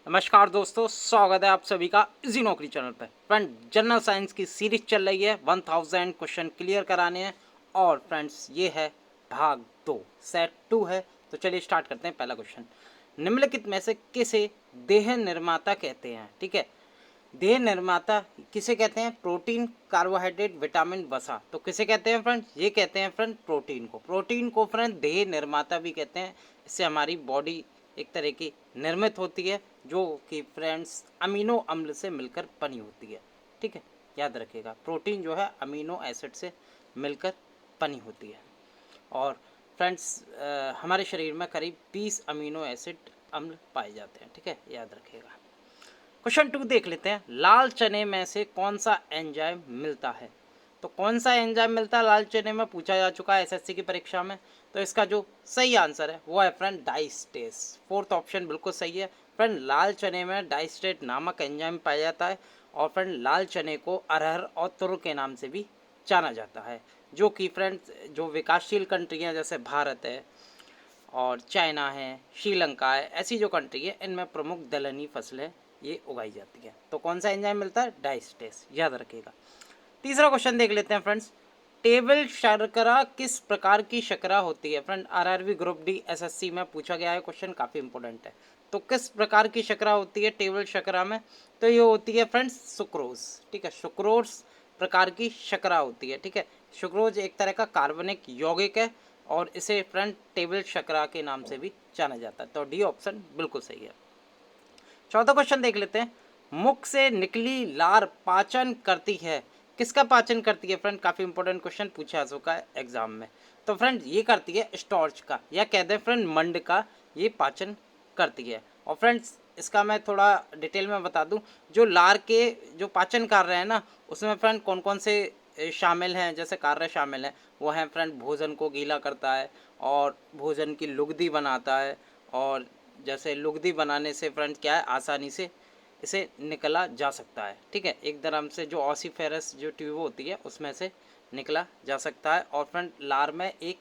नमस्कार दोस्तों, स्वागत है आप सभी का इजी नौकरी चैनल पर। फ्रेंड, जनरल साइंस की सीरीज चल रही है, 1000 क्वेश्चन क्लियर कराने हैं। और फ्रेंड्स, ये है भाग 2, सेट 2 है। तो चलिए स्टार्ट करते हैं। पहला क्वेश्चन, निम्नलिखित में से किसे देह निर्माता कहते हैं? ठीक है, देह निर्माता किसे कहते हैं? प्रोटीन, कार्बोहाइड्रेट, विटामिन, वसा। तो किसे कहते हैं फ्रेंड? ये कहते हैं फ्रेंड प्रोटीन को। प्रोटीन को फ्रेंड देह निर्माता भी कहते हैं। इससे हमारी बॉडी एक तरह की निर्मित होती है, जो कि फ्रेंड्स अमीनो अम्ल से मिलकर बनी होती है। ठीक है, याद रखिएगा, प्रोटीन जो है अमीनो एसिड से मिलकर बनी होती है। और फ्रेंड्स, हमारे शरीर में करीब 20 अमीनो एसिड अम्ल पाए जाते हैं। ठीक है, याद रखिएगा। क्वेश्चन 2 देख लेते हैं। लाल चने में से कौन सा एंजाइम मिलता है? तो कौन सा एंजाइम मिलता है लाल चने में, पूछा जा चुका है एसएससी की परीक्षा में। तो इसका जो सही आंसर है वो है फ्रेंड डाइस्टेस। फोर्थ ऑप्शन बिल्कुल सही है। फ्रेंड, लाल चने में डाइस्टेट नामक एंजाइम पाया जाता है। और फ्रेंड, लाल चने को अरहर और तुर के नाम से भी जाना जाता है, जो कि फ्रेंड जो विकासशील कंट्रियाँ जैसे भारत है और चाइना है, श्रीलंका है, ऐसी जो कंट्री है इनमें प्रमुख दलहनी फसलें ये उगाई जाती है। तो कौन सा एंजाइम मिलता है? डाइस्टेस, याद रखिएगा। तीसरा क्वेश्चन देख लेते हैं फ्रेंड्स। टेबल शर्करा किस प्रकार की शर्करा होती है? Friend, RRB group D SSC में पूछा गया है क्वेश्चन, काफ़ी इंपॉर्टेंट है। तो किस प्रकार की शर्करा होती है टेबल शर्करा में? तो ये होती है फ्रेंड्स सुक्रोज। ठीक है, सुक्रोज प्रकार की शर्करा होती है। ठीक है, सुक्रोज एक तरह का कार्बनिक यौगिक है और इसे फ्रेंड टेबल शर्करा के नाम से भी जाना जाता है। तो डी ऑप्शन बिल्कुल सही है। चौथा क्वेश्चन देख लेते हैं। मुख से निकली लार पाचन करती है, किसका पाचन करती है? फ्रेंड, काफ़ी इंपॉर्टेंट क्वेश्चन पूछा जा चुका है एग्जाम में। तो फ्रेंड, ये करती है स्टॉर्च का, या कहते हैं फ्रेंड मंड का, ये पाचन करती है। और फ्रेंड्स, इसका मैं थोड़ा डिटेल में बता दूं। जो लार के जो पाचन कार्य है ना, उसमें फ्रेंड कौन कौन से शामिल हैं, जैसे कार्य शामिल हैं, वो हैं फ्रेंड भोजन को गीला करता है और भोजन की लुगदी बनाता है। और जैसे लुगदी बनाने से फ्रेंड क्या है, आसानी से इसे निकला जा सकता है। ठीक है, एक तरह से जो ऑसिफेरस जो ट्यूब होती है उसमें से निकला जा सकता है। और फ्रेंड, लार में एक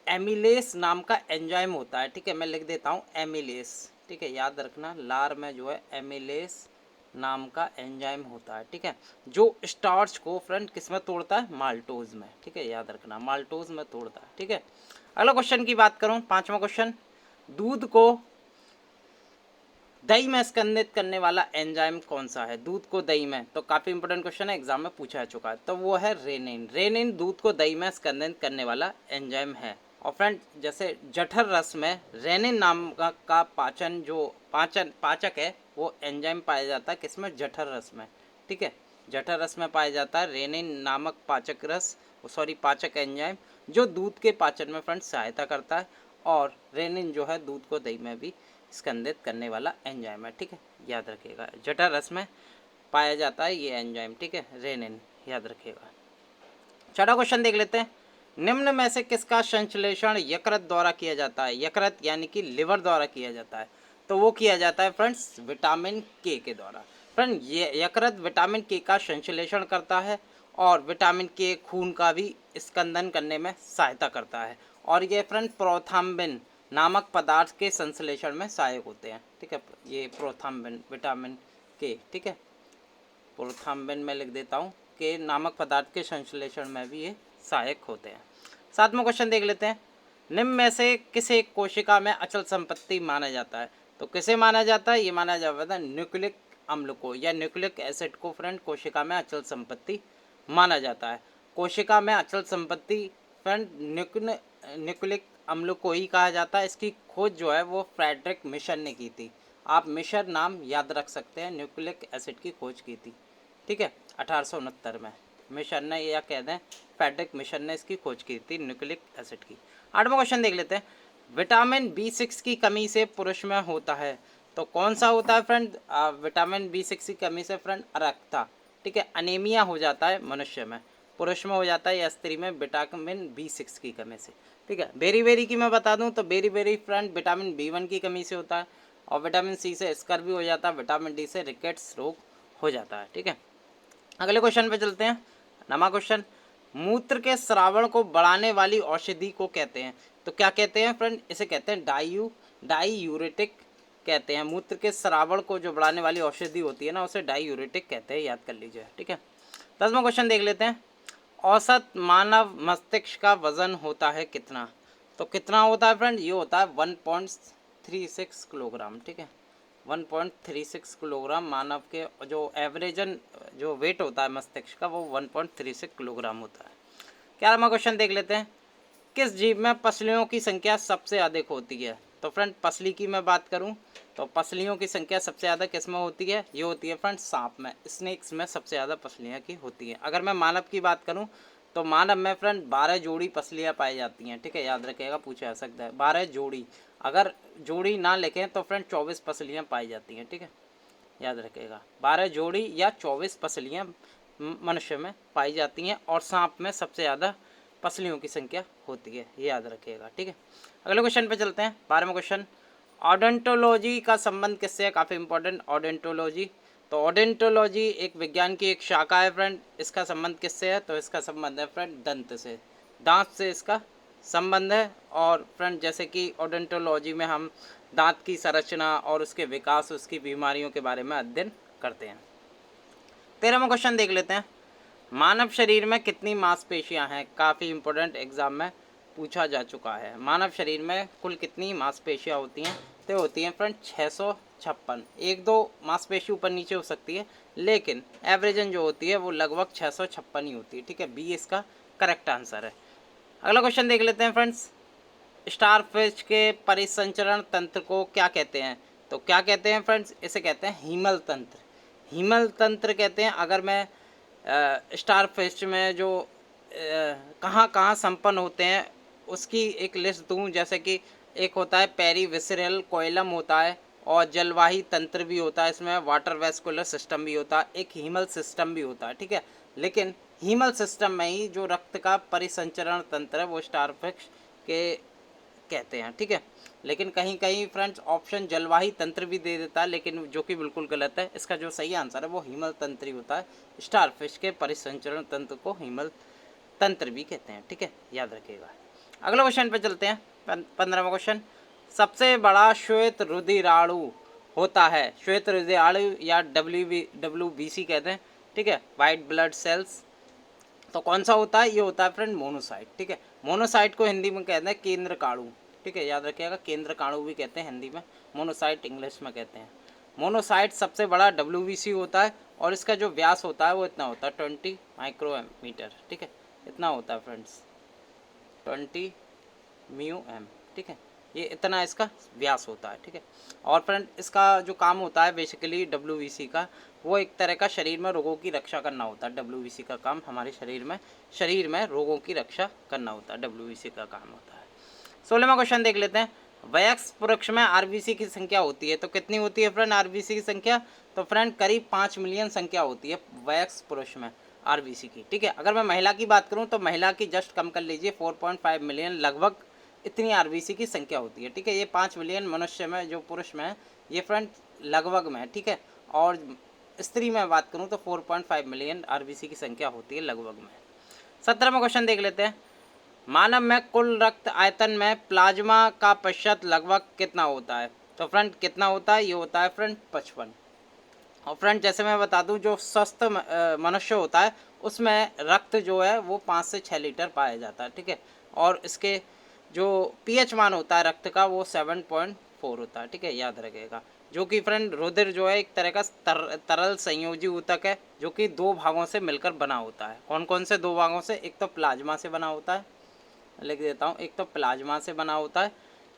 एमिलेस नाम का एंजाइम होता है। ठीक है, मैं लिख देता हूँ एमिलेस। ठीक है, याद रखना, लार में जो है एमिलेस नाम का एंजाइम होता है। ठीक है, जो स्टार्च को फ्रेंड किस में तोड़ता है? माल्टोज में। ठीक है, याद रखना, माल्टोज में तोड़ता है। ठीक है, अगला क्वेश्चन की बात करूँ, पांचवा क्वेश्चन। दूध को दही में स्कंदित करने वाला एंजाइम कौन सा है? दूध को दही में, तो काफ़ी इंपॉर्टेंट क्वेश्चन है, एग्जाम में पूछा जा चुका है। तो वो है रेनिन। रेनिन दूध को दही में स्कंदित करने वाला एंजाइम है। और फ्रेंड, जैसे जठर रस में रेनिन नाम का पाचन जो पाचक है, वो एंजाइम पाया जाता है किसमें? जठर रस में। ठीक है, जठर रस में पाया जाता है रेनिन नामक पाचक एंजाइम, जो दूध के पाचन में फ्रेंड सहायता करता है। और रेनिन जो है दूध को दही में भी स्कंदित करने वाला एंजाइम है। ठीक है, याद रखिएगा, जठर रस में पाया जाता है ये एंजाइम। ठीक है, रेनिन, याद रखिएगा। छठा क्वेश्चन देख लेते हैं। निम्न में से किसका संश्लेषण यकृत द्वारा किया जाता है? यकृत यानी कि लिवर द्वारा किया जाता है। तो वो किया जाता है फ्रेंड्स विटामिन के द्वारा। फ्रेंड, ये यकृत विटामिन के का संश्लेषण करता है और विटामिन के खून का भी स्कंदन करने में सहायता करता है। और ये फ्रेंड प्रोथाम्बिन नामक पदार्थ के संश्लेषण में सहायक होते हैं। ठीक है, ये प्रोथाम्बिन विटामिन के, ठीक है, प्रोथाम्बिन में लिख देता हूँ, के नामक पदार्थ के संश्लेषण में भी ये सहायक होते हैं। सातवां क्वेश्चन देख लेते हैं। निम्न में से किसे कोशिका में अचल संपत्ति माना जाता है? तो किसे माना जाता है? ये माना जाता है न्यूक्लिक अम्ल को या न्यूक्लिक एसिड को फ्रेंड कोशिका में अचल संपत्ति माना जाता है। कोशिका में अचल संपत्ति फ्रेंड न्यूक्लिक अम्ल को ही कहा जाता है। इसकी खोज जो है वो फ्रेडरिक मिशन ने की थी। आप मिशन नाम याद रख सकते हैं, न्यूक्लिक एसिड की खोज की थी। ठीक है, 1869 में मिशन ने, या कह दें फ्रेडरिक मिशन ने इसकी खोज की थी न्यूक्लिक एसिड की। आठवां क्वेश्चन देख लेते हैं। विटामिन B6 की कमी से पुरुष में होता है, तो कौन सा होता है फ्रेंड? विटामिन B6 की कमी से फ्रेंड अरक्ता, ठीक है, अनीमिया हो जाता है मनुष्य में। पुरुष में हो जाता है या स्त्री में विटामिन B6 की कमी से। ठीक है, बेरी की मैं बता दूं तो बेरी फ्रेंड विटामिन B1 की कमी से होता है। और विटामिन C से स्कर भी हो जाता है, विटामिन D से रिकेट्स रोग हो जाता है। ठीक है, अगले क्वेश्चन पे चलते हैं। नवा क्वेश्चन। मूत्र के स्रावण को बढ़ाने वाली औषधि को कहते हैं, तो क्या कहते हैं फ्रेंड? इसे कहते हैं डाईयूरेटिक कहते हैं? मूत्र के स्रावण को जो बढ़ाने वाली औषधि होती है ना, उसे डायूरेटिक कहते हैं, याद कर लीजिए। ठीक है, 10वां क्वेश्चन देख लेते हैं। औसत मानव मस्तिष्क का वजन होता है कितना? तो कितना होता है फ्रेंड? ये होता है 1.36 किलोग्राम। ठीक है, 1.36 किलोग्राम मानव के जो एवरेजन जो वेट होता है मस्तिष्क का, वो 1.36 किलोग्राम होता है। 11वां क्वेश्चन देख लेते हैं। किस जीव में पसलियों की संख्या सबसे अधिक होती है? तो फ्रेंड पसली की मैं बात करूं तो पसलियों की संख्या सबसे ज़्यादा किस में होती है? ये होती है फ्रेंड सांप में, स्नेक्स में सबसे ज़्यादा पसलियाँ की होती हैं। अगर मैं मानव की बात करूं तो मानव में फ्रेंड 12 जोड़ी पसलियाँ पाई जाती हैं। ठीक है, याद रखिएगा, पूछा जा सकता है 12 जोड़ी। अगर जोड़ी ना लिखें तो फ्रेंड 24 पसलियाँ पाई जाती हैं। ठीक है, याद रखिएगा, 12 जोड़ी या 24 पसलियाँ मनुष्य में पाई जाती हैं और सांप में सबसे ज़्यादा पसलियों की संख्या होती है, ये याद रखिएगा। ठीक है, अगले क्वेश्चन पे चलते हैं। 12वां क्वेश्चन, ऑडेंटोलॉजी का संबंध किससे है? काफ़ी इंपॉर्टेंट, ऑडेंटोलॉजी। तो ऑडेंटोलॉजी एक विज्ञान की एक शाखा है फ्रेंड। इसका संबंध किससे है? तो इसका संबंध है फ्रेंड दंत से, दांत से इसका संबंध है। और फ्रेंड जैसे कि ऑडेंटोलॉजी में हम दांत की संरचना और उसके विकास, उसकी बीमारियों के बारे में अध्ययन करते हैं। 13वां क्वेश्चन देख लेते हैं। मानव शरीर में कितनी मांसपेशियां हैं? काफ़ी इंपॉर्टेंट, एग्जाम में पूछा जा चुका है। मानव शरीर में कुल कितनी मांसपेशियां होती हैं? तो होती हैं फ्रेंड 656। एक दो मांसपेशी ऊपर नीचे हो सकती है, लेकिन एवरेजन जो होती है वो लगभग 656 ही होती है। ठीक है, बी इसका करेक्ट आंसर है। अगला क्वेश्चन देख लेते हैं फ्रेंड्स। स्टारफिश के परिसंचरण तंत्र को क्या कहते हैं? तो क्या कहते हैं फ्रेंड्स? इसे कहते हैं हीमल तंत्र। हीमल तंत्र कहते हैं। अगर मैं स्टारफिश में जो कहाँ कहाँ संपन्न होते हैं उसकी एक लिस्ट दूँ, जैसे कि एक होता है पेरीविसरल कोइलम होता है, और जलवाही तंत्र भी होता है, इसमें वाटर वेस्कुलर सिस्टम भी होता है, एक हीमल सिस्टम भी होता है। ठीक है, लेकिन हीमल सिस्टम में ही जो रक्त का परिसंचरण तंत्र है वो स्टारफिश के कहते हैं। ठीक है, लेकिन कहीं कहीं फ्रेंड्स ऑप्शन जलवाही तंत्र भी दे देता है, लेकिन जो कि बिल्कुल गलत है। इसका जो सही आंसर है वो हीमल तंत्र ही होता है। स्टारफिश के परिसंचरण तंत्र को हीमल तंत्र भी कहते हैं। ठीक है, याद रखिएगा। अगला क्वेश्चन पे चलते हैं। 15वां क्वेश्चन, सबसे बड़ा श्वेत रुधिराणु होता है? श्वेत रुधिराणु या WBC कहते हैं। ठीक है, वाइट ब्लड सेल्स। तो कौन सा होता है? ये होता है फ्रेंड मोनोसाइट। ठीक है, मोनोसाइट को हिंदी में कहते हैं केंद्र काणु। ठीक है, याद रखिएगा, केंद्र काणु भी कहते हैं हिंदी में, मोनोसाइट इंग्लिश में कहते हैं। मोनोसाइट सबसे बड़ा WBC होता है और इसका जो व्यास होता है वो इतना होता है 20 माइक्रोमीटर। ठीक है, इतना होता है फ्रेंड्स, 20 μm। ठीक है, ये इतना इसका व्यास होता है। ठीक है, और फ्रेंड इसका जो काम होता है बेसिकली WBC का, वो एक तरह का शरीर में रोगों की रक्षा करना होता है। WBC का काम हमारे शरीर में रोगों की रक्षा करना होता है, WBC का काम होता है। 16वां क्वेश्चन देख लेते हैं। वयस्क पुरुष में RBC की संख्या होती है, तो कितनी होती है फ्रेंड RBC की संख्या? तो फ्रेंड करीब 5 मिलियन संख्या होती है वयस्क पुरुष में RBC की। ठीक है, अगर मैं महिला की बात करूं तो महिला की जस्ट कम कर लीजिए, 4.5 मिलियन लगभग इतनी RBC की संख्या होती है। ठीक है, ये 5 मिलियन मनुष्य में जो पुरुष में है, ये फ्रेंड लगभग में है। ठीक है, और स्त्री में बात करूं तो 4.5 मिलियन RBC की संख्या होती है लगभग में। 17वां क्वेश्चन देख लेते हैं। मानव में कुल रक्त आयतन में प्लाज्मा का प्रतिशत लगभग कितना होता है? तो फ्रेंड कितना होता है? ये होता है फ्रेंड 55। और फ्रेंड जैसे मैं बता दूं, जो स्वस्थ मनुष्य होता है उसमें रक्त जो है वो 5 से 6 लीटर पाया जाता है। ठीक है, और इसके जो pH मान होता है रक्त का वो 7.4 होता है। ठीक है, याद रखिएगा। जो कि फ्रेंड रुधिर जो है एक तरह का तरल संयोजी ऊतक है, जो कि 2 भागों से मिलकर बना होता है। कौन कौन से 2 भागों से? एक तो प्लाज्मा से बना होता है, लिख देता हूँ, एक तो प्लाज्मा से बना होता है,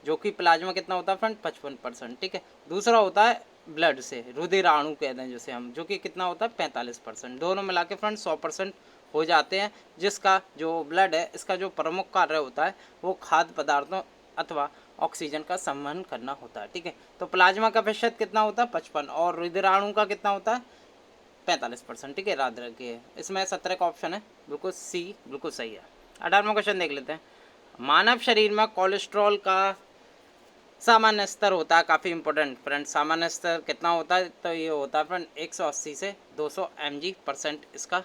जो कि प्लाज्मा कितना होता है फ्रेंड 55%। ठीक है, दूसरा होता है ब्लड से, रुधिराणु कहते हैं जैसे हम, जो कि कितना होता है 45%। दोनों मिला के फ्रेंड 100% हो जाते हैं, जिसका जो ब्लड है इसका जो प्रमुख कार्य होता है वो खाद्य पदार्थों अथवा ऑक्सीजन का संवहन करना होता है। ठीक है, तो प्लाज्मा का प्रतिशत कितना होता है 55, और रुधिराणु का कितना होता है 45%। ठीक है, याद रखिए। इसमें 17 का ऑप्शन है, बिल्कुल सी बिल्कुल सही है। 18वां क्वेश्चन देख लेते हैं। मानव शरीर में कोलेस्ट्रॉल का सामान्य स्तर होता है, काफ़ी इंपॉर्टेंट फ्रेंड, सामान्य स्तर कितना होता है? तो ये होता है फ्रेंड 180 से 200 mg% इसका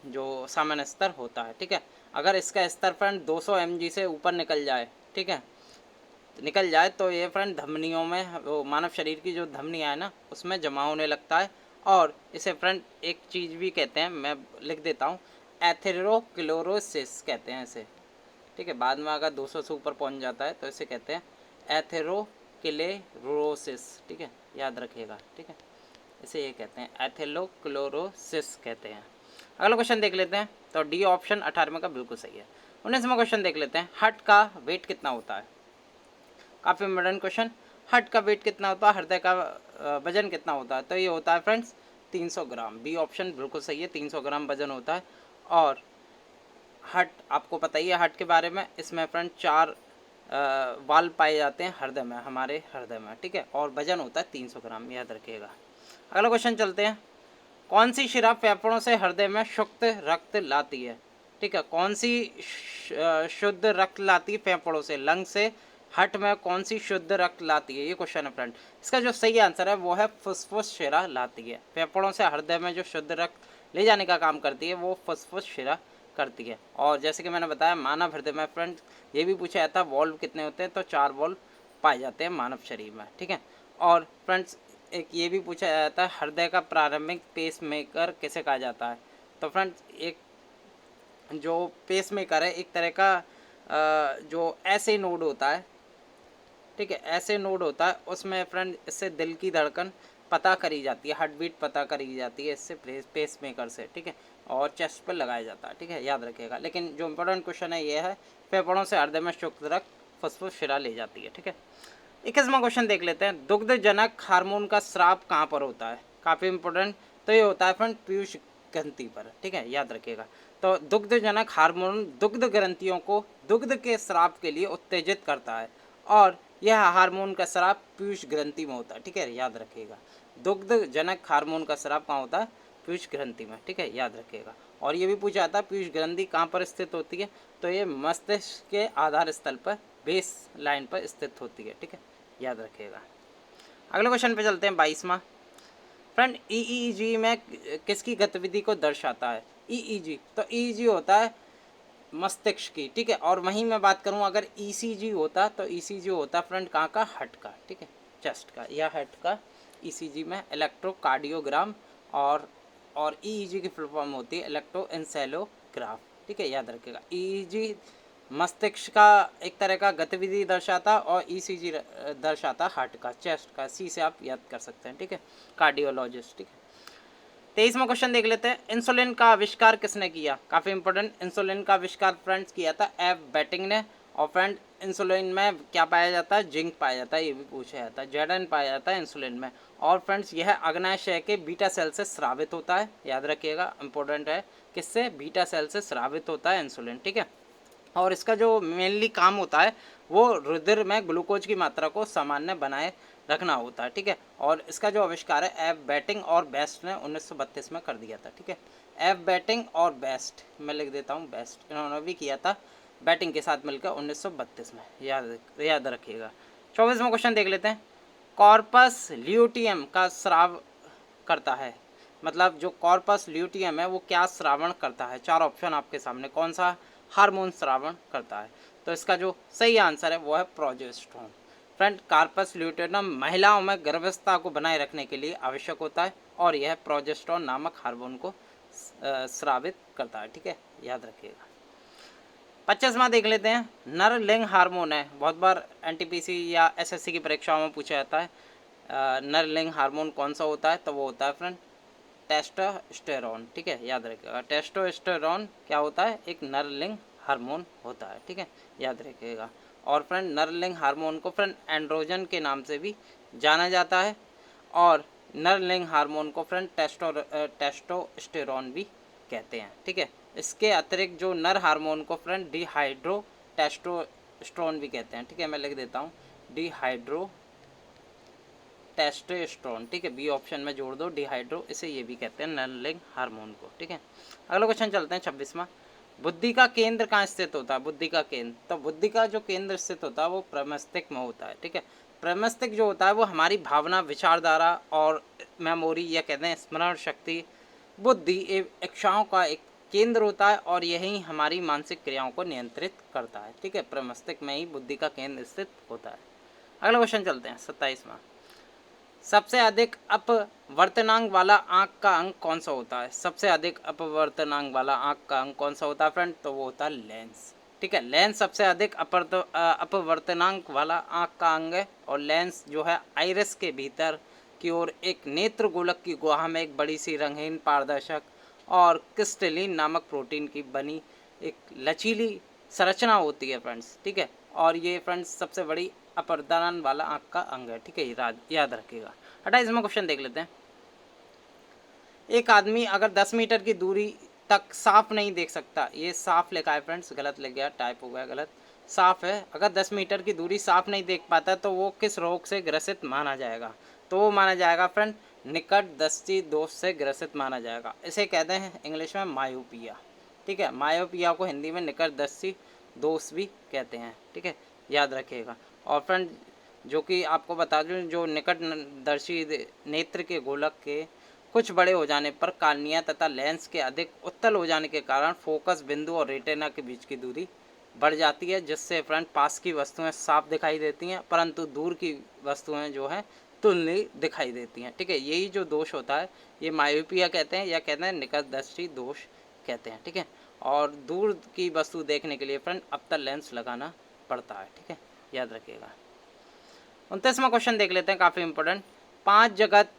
जो सामान्य स्तर होता है। ठीक है, अगर इसका स्तर फ्रेंड 200 mg से ऊपर निकल जाए, ठीक है, निकल जाए तो ये फ्रेंड धमनियों में, वो मानव शरीर की जो धमनियाँ है ना उसमें जमा होने लगता है। और इसे फ्रेंड एक चीज़ भी कहते हैं, मैं लिख देता हूँ, एथेरोक्लोरोसिस कहते हैं इसे, ठीक है। बाद में अगर 200 से ऊपर पहुँच जाता है तो इसे कहते हैं एथेरोक्लेरोसिस, ठीक है, याद रखिएगा, ठीक है। इसे ये कहते हैं एथेरोक्लोरोसिस कहते हैं। अगला क्वेश्चन देख लेते हैं, तो डी ऑप्शन 18वें का बिल्कुल सही है। 19वां क्वेश्चन देख लेते हैं, हार्ट का वेट कितना होता है। काफ़ी इंपॉर्टेंट क्वेश्चन, हार्ट का वेट कितना होता है, हृदय का वजन कितना होता है, तो ये होता है फ्रेंड्स 300 ग्राम। बी ऑप्शन बिल्कुल सही है, 300 ग्राम वजन होता है। और हार्ट आपको पता ही है हार्ट के बारे में, इसमें फ्रेंड 4 वाल्व पाए जाते हैं हृदय में, हमारे हृदय में, ठीक है। और वजन होता है 300 ग्राम, याद रखिएगा। अगला क्वेश्चन चलते हैं, कौन सी शिरा फेफड़ों से हृदय में शुद्ध रक्त लाती है, ठीक है। कौन सी शुद्ध रक्त लाती है फेफड़ों से, लंग से हार्ट में कौन सी शुद्ध रक्त लाती है, ये क्वेश्चन है फ्रेंड। इसका जो सही आंसर है वो है फुसफुस शिरा लाती है। फेफड़ों से हृदय में जो शुद्ध रक्त ले जाने का काम करती है वो फुसफुस शिरा करती है। और जैसे कि मैंने बताया मानव हृदय में फ्रेंड ये भी पूछा जाता है वॉल्व कितने होते हैं, तो 4 वॉल्व पाए जाते हैं मानव शरीर में, ठीक है। और फ्रेंड्स एक ये भी पूछा जाता है हृदय का प्रारंभिक पेस मेकर किसे कहा जाता है, तो फ्रेंड्स एक जो पेस मेकर है एक तरह का जो ऐसे नोड होता है, ठीक है, ऐसे नोड होता है, उसमें फ्रेंड इससे दिल की धड़कन पता करी जाती है, हार्ट बीट पता करी जाती है इससे पेस मेकर से, ठीक है। और चेस्ट पर लगाया जाता है, ठीक है, याद रखिएगा। लेकिन जो इम्पोर्टेंट क्वेश्चन है ये है फेफड़ों से हृदय में शुद्ध रक्त फुसफुस शिरा ले जाती है, ठीक है। 21वां क्वेश्चन देख लेते हैं, दुग्धजनक हार्मोन का स्राव कहाँ पर होता है, काफ़ी इंपॉर्टेंट, तो ये होता है फ्रेंड पीयूष ग्रंथि पर, ठीक है, याद रखिएगा। तो दुग्धजनक हार्मोन दुग्ध ग्रंथियों को दुग्ध के स्राव के लिए उत्तेजित करता है, और यह हार्मोन का स्राव पीयूष ग्रंथि में होता है, ठीक है, याद रखिएगा। दुग्धजनक हार्मोन का स्राव कहाँ होता है, पीयूष ग्रंथि में, ठीक है, याद रखिएगा। और ये भी पूछा जाता है पीयूष ग्रंथि कहाँ पर स्थित होती है, तो ये मस्तिष्क के आधार स्थल पर, बेस लाइन पर स्थित होती है, ठीक है, याद रखिएगा। अगले क्वेश्चन पे चलते हैं 22वां। फ्रेंड ईईजी में किसकी गतिविधि को दर्शाता है, ईईजी, तो ईईजी होता है मस्तिष्क की, ठीक है। और वहीं मैं बात करूं अगर ईसीजी होता, तो ईसीजी होता फ्रेंड कहाँ का, हार्ट का, ठीक है, चेस्ट का या हार्ट का। ईसीजी में इलेक्ट्रोकार्डियोग्राम, और ईईजी की फुल फॉर्म होती है इलेक्ट्रोएन्सेफलोग्राफ, ठीक है, याद रखिएगा। ईईजी मस्तिष्क का एक तरह का गतिविधि दर्शाता, और ईसीजी दर्शाता हार्ट का, चेस्ट का। सी से आप याद कर सकते हैं, ठीक है, कार्डियोलॉजिस्ट, ठीक है। 23वां क्वेश्चन देख लेते हैं, इंसुलिन का आविष्कार किसने किया, काफ़ी इंपॉर्टेंट। इंसुलिन का आविष्कार फ्रेंड्स किया था एफ बेटिंग ने। और फ्रेंड इंसुलिन में क्या पाया जाता है, जिंक पाया जाता है, ये भी पूछा जाता है। जेडन पाया जाता है इंसुलिन में। और फ्रेंड्स यह अग्नाशय के बीटा सेल से स्रावित होता है, याद रखिएगा, इंपॉर्टेंट है, किससे, बीटा सेल से स्रावित होता है इंसुलिन, ठीक है। और इसका जो मेनली काम होता है वो रुधिर में ग्लूकोज की मात्रा को सामान्य बनाए रखना होता है, ठीक है। और इसका जो आविष्कार है एफ बेटिंग और बेस्ट ने 1932 में कर दिया था, ठीक है। एफ बेटिंग और बेस्ट, मैं लिख देता हूँ बेस्ट, इन्होंने भी किया था बैटिंग के साथ मिलकर 1932 में, याद रखिएगा। 24वां क्वेश्चन देख लेते हैं, कॉर्पस ल्यूटियम का स्राव करता है, मतलब जो कॉर्पस ल्यूटियम है वो क्या श्रावण करता है, 4 ऑप्शन आपके सामने, कौन सा हार्मोन श्रावण करता है, तो इसका जो सही आंसर है वो है प्रोजेस्टेरोन। फ्रेंड कार्पस ल्यूटेरम महिलाओं में गर्भावस्था को बनाए रखने के लिए आवश्यक होता है, और यह प्रोजेस्टेरोन नामक हार्मोन को स्रावित करता है, ठीक है, याद रखिएगा। 25वां देख लेते हैं, नर लिंग हार्मोन है, बहुत बार एनटीपीसी या एसएससी की परीक्षाओं में पूछा जाता है नर लिंग हार्मोन कौन सा होता है, तो वो होता है फ्रेंड टेस्टोस्टेरोन, ठीक है, याद रखिएगा। टेस्टोस्टेरोन क्या होता है, एक नरलिंग हार्मोन होता है, ठीक है, याद रखिएगा। और फ्रेंड नरलिंग हार्मोन को फ्रेंड एंड्रोजन के नाम से भी जाना जाता है, और नरलिंग हार्मोन को फ्रेंड टेस्टोस्टेरोन भी कहते हैं, ठीक है। इसके अतिरिक्त जो नर हार्मोन को फ्रेंड डिहाइड्रो टेस्टोस्टेरोन भी कहते हैं, ठीक है, मैं लिख देता हूँ डिहाइड्रो टेस्टोस्टेरोन, ठीक है, बी ऑप्शन में जोड़ दो डिहाइड्रो, इसे ये भी कहते हैं नरलिंग हार्मोन को, ठीक है। अगला क्वेश्चन चलते हैं 26वां, बुद्धि का केंद्र कहाँ स्थित होता है, बुद्धि का केंद्र, तो बुद्धि का जो केंद्र स्थित होता है वो प्रमस्तिष्क में होता है, ठीक है। प्रमस्तिष्क जो होता है वो हमारी भावना, विचारधारा और मेमोरी या कहते हैं स्मरण शक्ति, बुद्धि इच्छाओं का एक केंद्र होता है और यही हमारी मानसिक क्रियाओं को नियंत्रित करता है। ठीक है, प्रमस्तिष्क में ही बुद्धि का केंद्र स्थित होता है। अगला क्वेश्चन चलते हैं 27वां। सबसे अधिक अपवर्तनांक वाला आंख का अंग कौन सा होता है? सबसे अधिक अपवर्तनांक वाला आंख का अंग कौन सा होता है फ्रेंड? तो वो होता है लेंस। ठीक है, लेंस सबसे अधिक अपवर्तनांक वाला आंख का अंग है। और लेंस जो है आइरिस के भीतर की ओर एक नेत्र गोलक की गुहा में एक बड़ी सी रंगीन पारदर्शक और क्रिस्टलीन नामक प्रोटीन की बनी एक लचीली संरचना होती है फ्रेंड्स। ठीक है, और ये फ्रेंड्स सबसे बड़ी अपवर्तनांक वाला आंख का अंग है। ठीक है, याद रखिएगा। 28वां क्वेश्चन देख लेते हैं। एक आदमी अगर 10 मीटर की दूरी तक साफ नहीं देख सकता, ये साफ लिखा है फ्रेंड्स, गलत लिख गया, टाइप हो गया गलत, साफ है। अगर 10 मीटर की दूरी साफ नहीं देख पाता तो वो किस रोग से ग्रसित माना जाएगा? तो वो माना जाएगा फ्रेंड निकट दृष्टि दोष से ग्रसित माना जाएगा। इसे कहते हैं इंग्लिश में मायोपिया। ठीक है, मायोपिया को हिंदी में निकट दृष्टि दोष भी कहते हैं। ठीक है, याद रखिएगा। और फ्रेंड जो कि आपको बता दूं, जो निकट दर्शी नेत्र के गोलक के कुछ बड़े हो जाने पर कार्निया तथा लेंस के अधिक उत्तल हो जाने के कारण फोकस बिंदु और रेटिना के बीच की दूरी बढ़ जाती है, जिससे फ्रेंड पास की वस्तुएं साफ दिखाई देती हैं परंतु दूर की वस्तुएं जो हैं धुंधली दिखाई देती हैं। ठीक है, यही जो दोष होता है ये मायोपिया कहते हैं या कहते हैं निकट दृष्टि दोष कहते हैं। ठीक है, और दूर की वस्तु देखने के लिए फ्रेंड अवतल लेंस लगाना पड़ता है। ठीक है, याद रखिएगा। 29वां क्वेश्चन देख लेते हैं, काफ़ी इंपॉर्टेंट। 5 जगत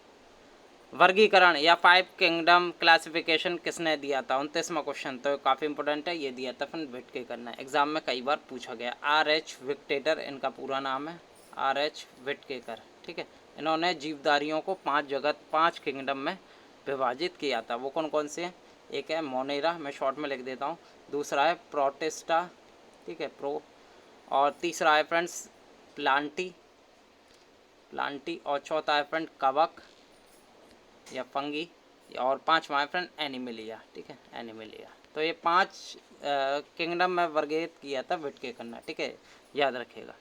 वर्गीकरण या 5 किंगडम क्लासिफिकेशन किसने दिया था? 29वां क्वेश्चन तो काफ़ी इंपॉर्टेंट है, ये दिया था फ्रेंड विटके करना है, एग्जाम में कई बार पूछा गया। R.H. विक्टेटर इनका पूरा नाम है, R.H. विटकेकर। ठीक है, इन्होंने जीवधारियों को 5 किंगडम में विभाजित किया था। वो कौन कौन से हैं? एक है मोनेरा, मैं शॉर्ट में लिख देता हूँ। दूसरा है प्रोटिस्टा, ठीक है, प्रो। और तीसरा है फ्रेंड्स प्लांटी, और चौथा है फ्रेंड कवक या फंगी, और 5वां है फ्रेंड एनिमिलिया। ठीक है, एनिमिलिया। तो ये 5 किंगडम में वर्गीकृत किया था विटकेकर ने। ठीक है, याद रखिएगा।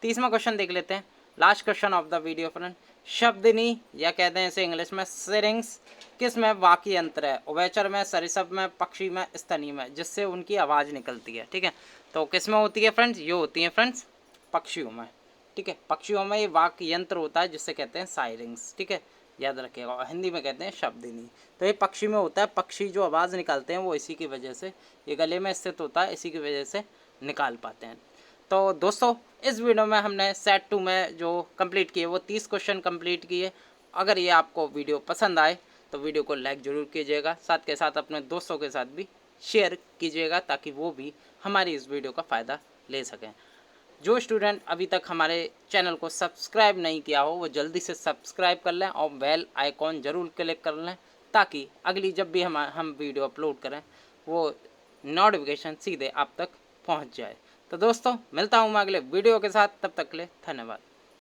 30वां क्वेश्चन देख लेते हैं, last question of the video friend. शब्दनी या कहते हैं इसे इंग्लिश में सिरिंग्स किस में वाक्य यंत्र है? उभयचर में, सरिसप में, पक्षी में, स्तनी में, जिससे उनकी आवाज़ निकलती है। ठीक है, तो किस में होती है फ्रेंड्स? ये होती है फ्रेंड्स पक्षियों में। ठीक है, पक्षियों में ये वाक्य यंत्र होता है जिससे कहते हैं साइरिंग्स। ठीक है, याद रखिएगा। और हिंदी में कहते हैं शब्दिनी। तो ये पक्षी में होता है, पक्षी जो आवाज़ निकालते हैं वो इसी की वजह से, ये गले में स्थित होता है, इसी की वजह से निकाल पाते हैं। तो दोस्तों इस वीडियो में हमने सेट 2 में जो कंप्लीट किए वो 30 क्वेश्चन कंप्लीट किए। अगर ये आपको वीडियो पसंद आए तो वीडियो को लाइक ज़रूर कीजिएगा, साथ के साथ अपने दोस्तों के साथ भी शेयर कीजिएगा ताकि वो भी हमारी इस वीडियो का फ़ायदा ले सकें। जो स्टूडेंट अभी तक हमारे चैनल को सब्सक्राइब नहीं किया हो वो जल्दी से सब्सक्राइब कर लें और बेल आइकॉन ज़रूर क्लिक कर लें ताकि अगली जब भी हम वीडियो अपलोड करें वो नोटिफिकेशन सीधे आप तक पहुंच जाए। तो दोस्तों मिलता हूं मैं अगले वीडियो के साथ, तब तक के लिए धन्यवाद।